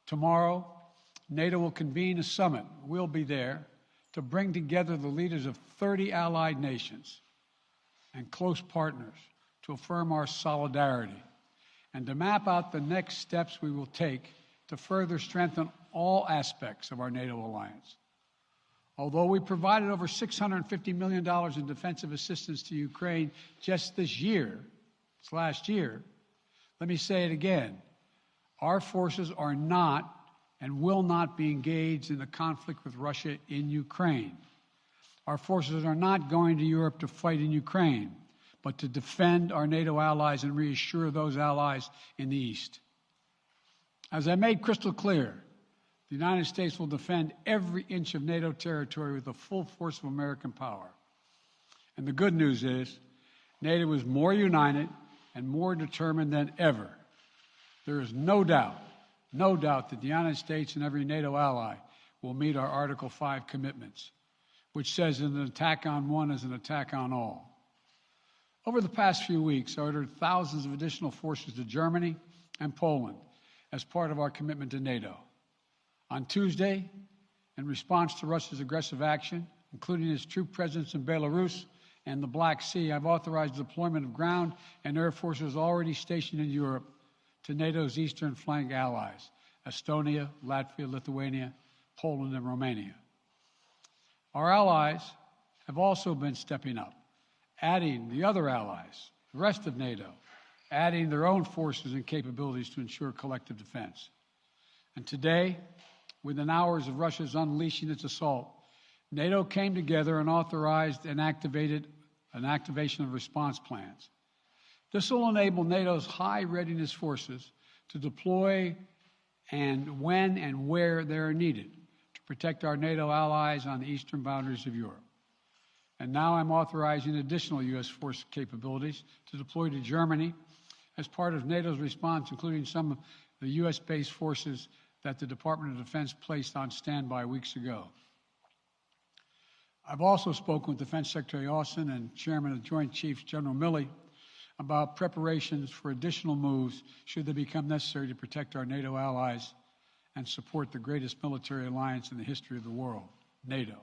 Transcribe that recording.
Tomorrow, NATO will convene a summit. We'll be there to bring together the leaders of 30 allied nations and close partners to affirm our solidarity and to map out the next steps we will take to further strengthen all aspects of our NATO alliance. Although we provided over $650 million in defensive assistance to Ukraine just this last year, let me say it again. Our forces are not and will not be engaged in the conflict with Russia in Ukraine. Our forces are not going to Europe to fight in Ukraine, but to defend our NATO allies and reassure those allies in the East. As I made crystal clear, the United States will defend every inch of NATO territory with the full force of American power. And the good news is, NATO is more united and more determined than ever. There is no doubt that the United States and every NATO ally will meet our Article 5 commitments, which says that an attack on one is an attack on all. Over the past few weeks, I ordered thousands of additional forces to Germany and Poland as part of our commitment to NATO. On Tuesday, in response to Russia's aggressive action, including its troop presence in Belarus and the Black Sea, I've authorized the deployment of ground and air forces already stationed in Europe to NATO's eastern flank allies, Estonia, Latvia, Lithuania, Poland, and Romania. Our allies have also been stepping up, adding the other allies, the rest of NATO, adding their own forces and capabilities to ensure collective defense. And today, within hours of Russia's unleashing its assault, NATO came together and authorized and activated an activation of response plans. This will enable NATO's high readiness forces to deploy and when and where they are needed to protect our NATO allies on the eastern boundaries of Europe. And now I'm authorizing additional U.S. force capabilities to deploy to Germany as part of NATO's response, including some of the U.S.-based forces that the Department of Defense placed on standby weeks ago. I've also spoken with Defense Secretary Austin and Chairman of the Joint Chiefs, General Milley, about preparations for additional moves should they become necessary to protect our NATO allies and support the greatest military alliance in the history of the world, NATO.